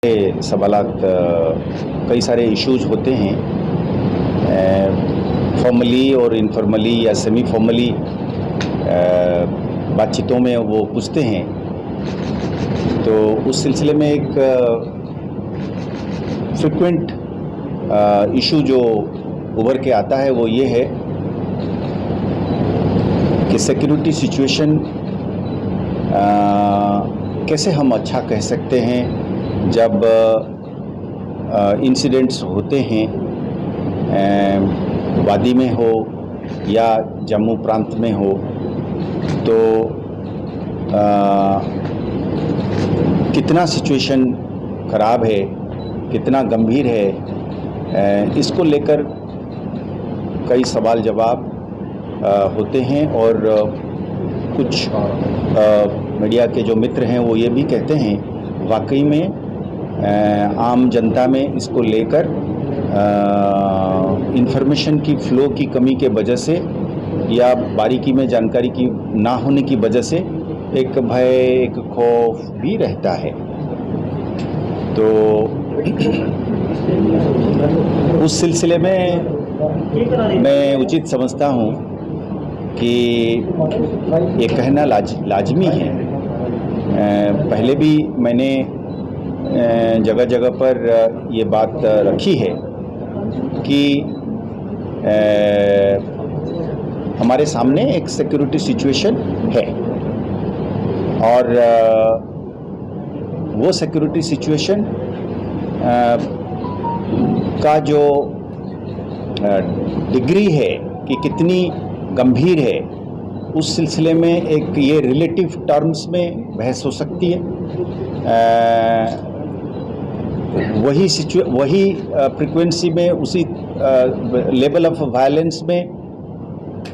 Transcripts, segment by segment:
सवालात कई सारे इश्यूज होते हैं फॉर्मली और इनफॉर्मली या सेमी फॉर्मली बातचीतों में वो पूछते हैं। तो उस सिलसिले में एक फ्रिक्वेंट इशू जो उभर के आता है वो ये है कि सिक्योरिटी सिचुएशन कैसे हम अच्छा कह सकते हैं जब इंसिडेंट्स होते हैं वादी में हो या जम्मू प्रांत में हो, तो कितना सिचुएशन ख़राब है, कितना गंभीर है, इसको लेकर कई सवाल जवाब होते हैं। और कुछ मीडिया के जो मित्र हैं वो ये भी कहते हैं वाकई में आम जनता में इसको लेकर इंफॉर्मेशन की फ़्लो की कमी के वजह से या बारीकी में जानकारी की ना होने की वजह से एक भय, एक खौफ भी रहता है। तो उस सिलसिले में मैं उचित समझता हूँ कि ये कहना लाजमी है। पहले भी मैंने जगह जगह पर ये बात रखी है कि हमारे सामने एक सिक्योरिटी सिचुएशन है और वो सिक्योरिटी सिचुएशन का जो डिग्री है कि कितनी गंभीर है, उस सिलसिले में एक ये रिलेटिव टर्म्स में बहस हो सकती है। वही फ्रीक्वेंसी में, उसी लेवल ऑफ वायलेंस में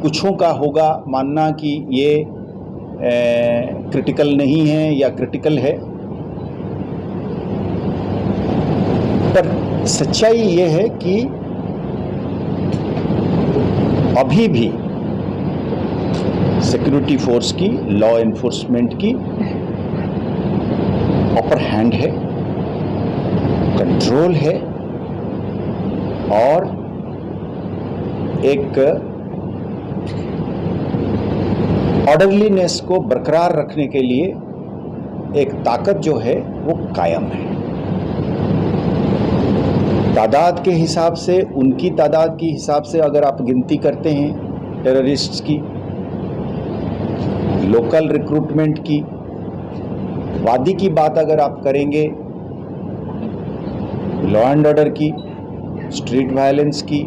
कुछों का होगा मानना कि ये क्रिटिकल नहीं है या क्रिटिकल है, पर सच्चाई ये है कि अभी भी सिक्योरिटी फोर्स की, लॉ एनफोर्समेंट की अपर हैंड है, कंट्रोल है और एक ऑर्डरलीनेस को बरकरार रखने के लिए एक ताकत जो है वो कायम है। तादाद के हिसाब से, उनकी तादाद के हिसाब से अगर आप गिनती करते हैं टेररिस्ट्स की, लोकल रिक्रूटमेंट की, वादी की बात अगर आप करेंगे, लॉ एंड ऑर्डर की, स्ट्रीट वायलेंस की,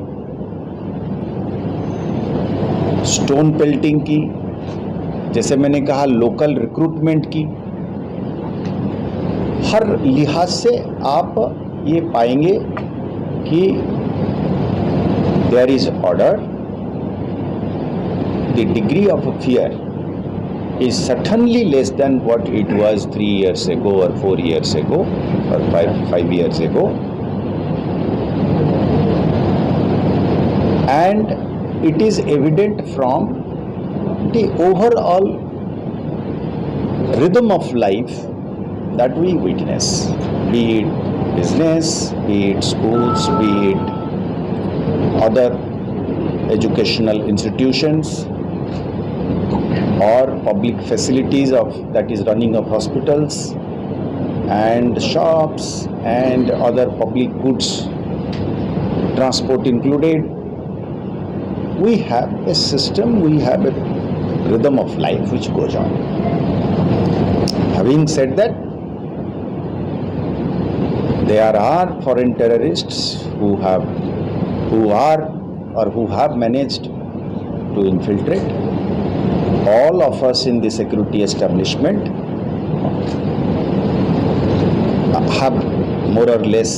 स्टोन पेल्टिंग की, जैसे मैंने कहा लोकल रिक्रूटमेंट की, हर लिहाज से आप ये पाएंगे कि there is order, the degree of fear is certainly less than what it was 3 years ago or 4 years ago or 5 years ago, and it is evident from the overall rhythm of life that we witness, be it business, be it schools, be it other educational institutions or public facilities that is running of hospitals and shops and other public goods, transport included. We have a system, we have a rhythm of life which goes on. Having said that, there are foreign terrorists who have managed to infiltrate all of us in the security establishment, have more or less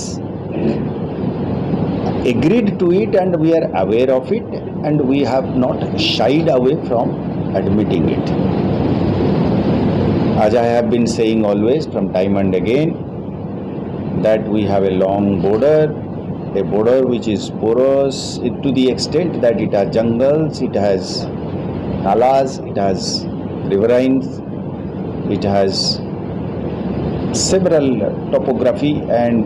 agreed to it, and we are aware of it, and we have not shied away from admitting it. As I have been saying always from time and again, that we have a long border, a border which is porous to the extent that it has jungles, it has nalas, it has riverines, it has several topography and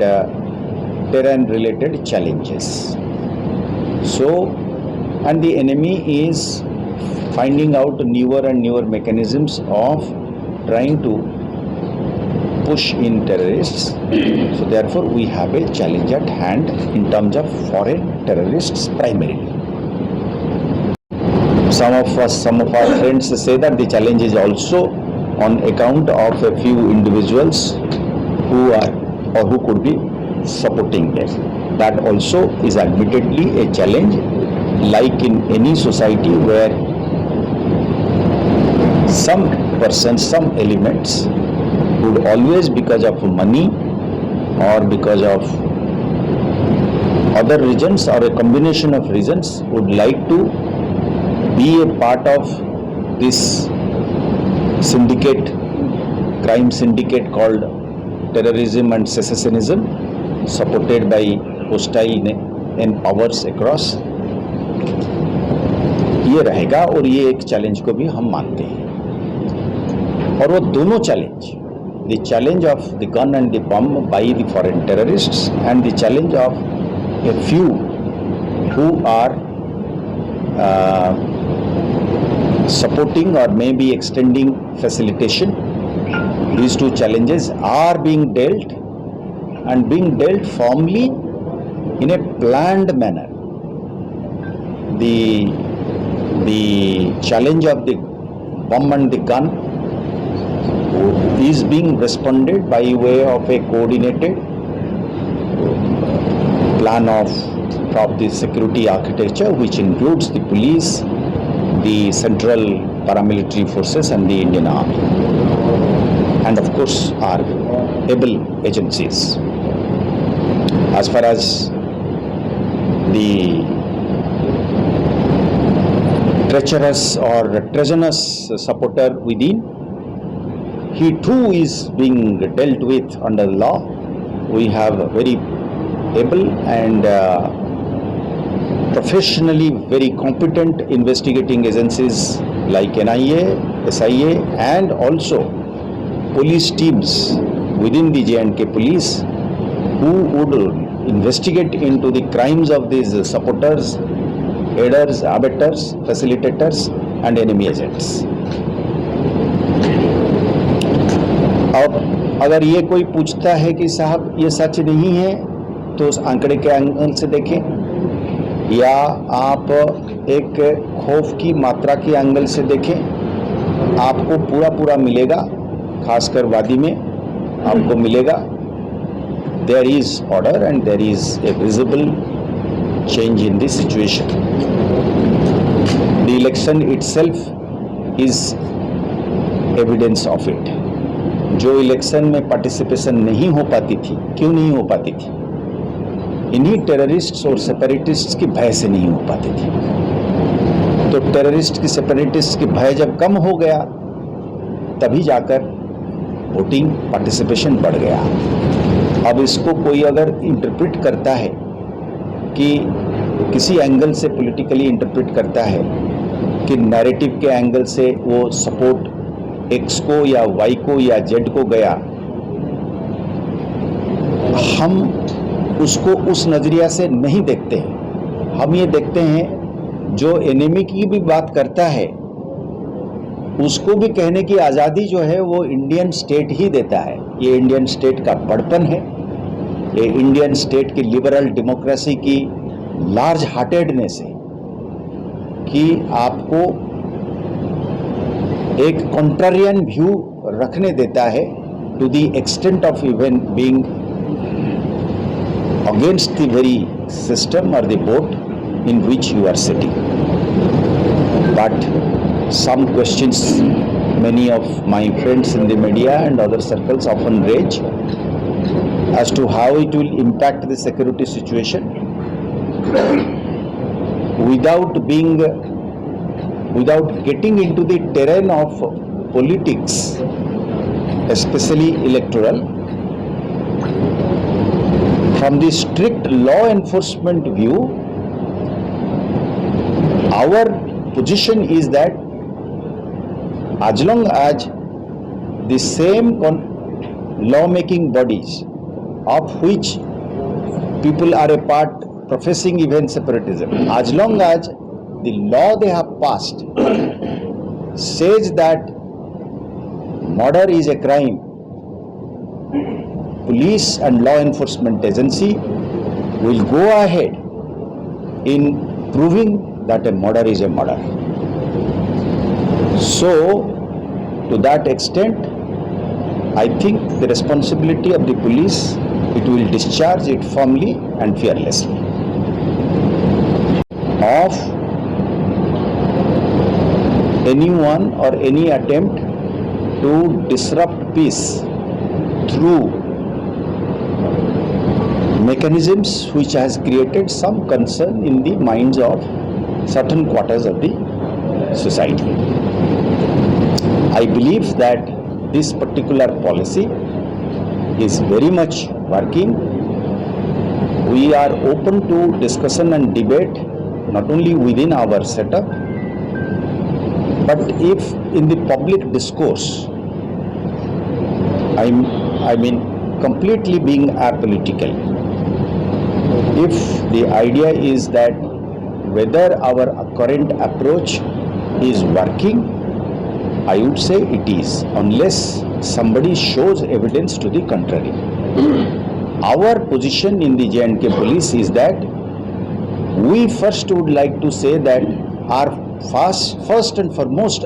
terrain related challenges. So, and the enemy is finding out newer and newer mechanisms of trying to push in terrorists. So therefore we have a challenge at hand in terms of foreign terrorists primarily. Some of our friends say that the challenge is also on account of a few individuals who are or who could be supporting them. That also is admittedly a challenge, like in any society where some persons, some elements would always, because of money or because of other reasons or a combination of reasons, would like to be a part of this syndicate, crime syndicate called terrorism and secessionism, supported by hostile and powers across. ये रहेगा और ये एक challenge को भी हम मानते हैं। और वो दोनों challenge, the challenge of the gun and the bomb by the foreign terrorists and the challenge of a few who are supporting or maybe extending facilitation, these two challenges are being dealt and being dealt firmly in a planned manner. The challenge of the bomb and the gun is being responded by way of a coordinated plan of the security architecture, which includes the police, the central paramilitary forces and the Indian Army, and of course our able agencies. As far as the treacherous or treasonous supporter within, he too is being dealt with under the law. We have very able and professionally very competent investigating agencies like NIA, SIA and also police teams within the J&K police who would investigate into the crimes of these supporters, aiders, abettors, facilitators and enemy agents. अब अगर ये कोई पूछता है कि साहब ये सच नहीं है तो उस आंकड़े के एंगल से देखें, या आप एक खौफ की मात्रा के एंगल से देखें, आपको पूरा मिलेगा, खासकर वादी में आपको मिलेगा. There is order and there is a visible change in the situation. The election itself is evidence of it. जो इलेक्शन में पार्टिसिपेशन नहीं हो पाती थी, क्यों नहीं हो पाती थी? इन्हीं टेररिस्ट्स और सेपरेटिस्ट्स की भय से नहीं हो पाती थी. तो टेररिस्ट की, सेपरेटिस्ट की भय जब कम हो गया तभी जाकर वोटिंग पार्टिसिपेशन बढ़ गया. अब इसको कोई अगर इंटरप्रेट करता है कि किसी एंगल से पॉलिटिकली इंटरप्रेट करता है कि नैरेटिव के एंगल से वो सपोर्ट एक्स को या वाई को या जेड को गया, हम उसको उस नजरिया से नहीं देखते हैं. हम ये देखते हैं जो एनिमी की भी बात करता है उसको भी कहने की आज़ादी जो है वो इंडियन स्टेट ही देता है. ये इंडियन स्टेट का बड़पन है, ये इंडियन स्टेट की लिबरल डेमोक्रेसी की लार्ज हार्टेडनेस है कि आपको एक कॉन्ट्रारियन व्यू रखने देता है to the extent of even being against the very system और the boat in which you are sitting. But some questions many of my friends in the media and other circles often raise as to how it will impact the security situation without getting into the terrain of politics, especially electoral. From the strict law enforcement view, our position is that as long as the same law-making bodies of which people are a part professing even separatism, as long as the law they have passed says that murder is a crime, police and law enforcement agency will go ahead in proving that a murder is a murder. So, to that extent, I think the responsibility of the police, it will discharge it firmly and fearlessly. Of anyone or any attempt to disrupt peace through mechanisms which has created some concern in the minds of certain quarters of the society. I believe that this particular policy is very much working. We are open to discussion and debate not only within our setup, but if in the public discourse, I mean completely being apolitical, if the idea is that whether our current approach is working, I would say it is, unless somebody shows evidence to the contrary. Our position in the J&K police is that we first would like to say that our first and foremost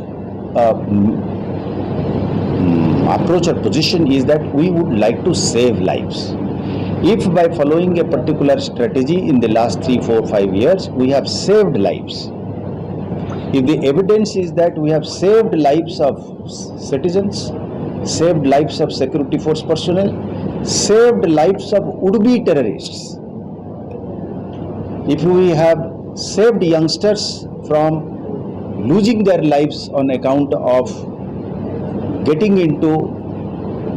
approach or position is that we would like to save lives. If by following a particular strategy in the last 3, 4, 5 years, we have saved lives, if the evidence is that we have saved lives of citizens, saved lives of security force personnel, saved lives of would-be terrorists, if we have saved youngsters from losing their lives on account of getting into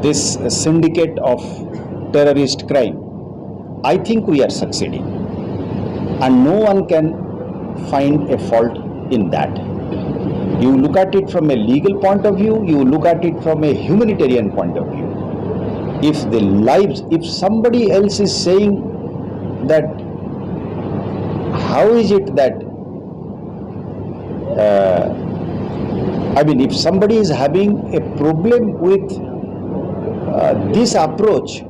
this syndicate of terrorist crime, I think we are succeeding, and no one can find a fault in that. You look at it from a legal point of view, you look at it from a humanitarian point of view. If somebody else is saying that, how is it that if somebody is having a problem with this approach,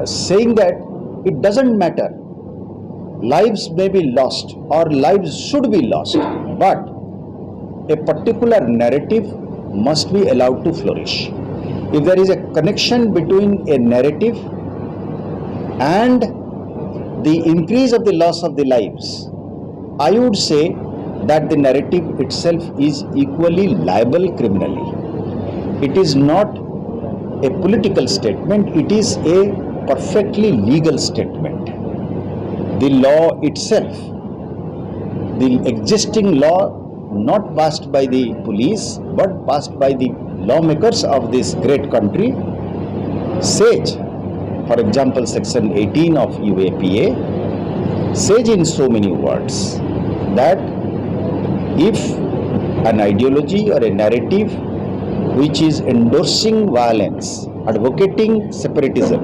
saying that it doesn't matter, lives may be lost or lives should be lost, but a particular narrative must be allowed to flourish. If there is a connection between a narrative and the increase of the loss of the lives, I would say that the narrative itself is equally liable criminally. It is not a political statement, it is a perfectly legal statement. The law itself, the existing law not passed by the police but passed by the lawmakers of this great country, says, for example, section 18 of UAPA says in so many words that if an ideology or a narrative which is endorsing violence, advocating separatism,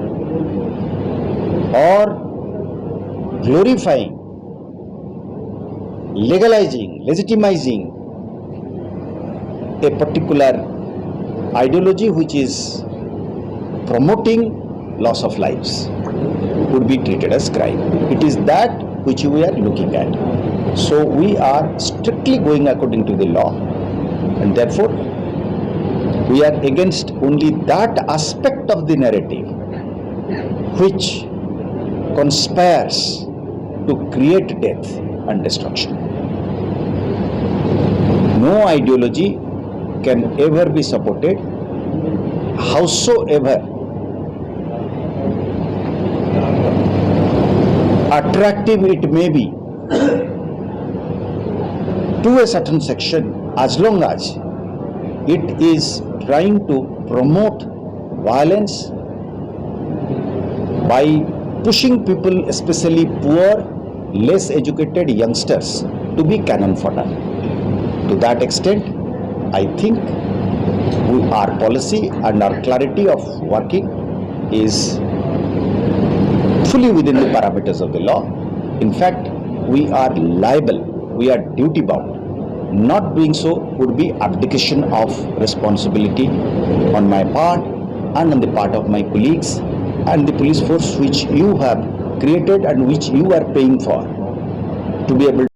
or glorifying, legalizing, legitimizing a particular ideology which is promoting loss of lives, would be treated as crime. It is that which we are looking at. So we are strictly going according to the law, and therefore we are against only that aspect of the narrative which conspires to create death and destruction. No ideology can ever be supported, howsoever attractive it may be to a certain section, as long as it is trying to promote violence by pushing people, especially poor, less educated youngsters, to be cannon fodder. To that extent, I think our policy and our clarity of working is fully within the parameters of the law. In fact, we are liable, we are duty bound. Not doing so would be abdication of responsibility on my part and on the part of my colleagues and the police force which you have created and which you are paying for to be able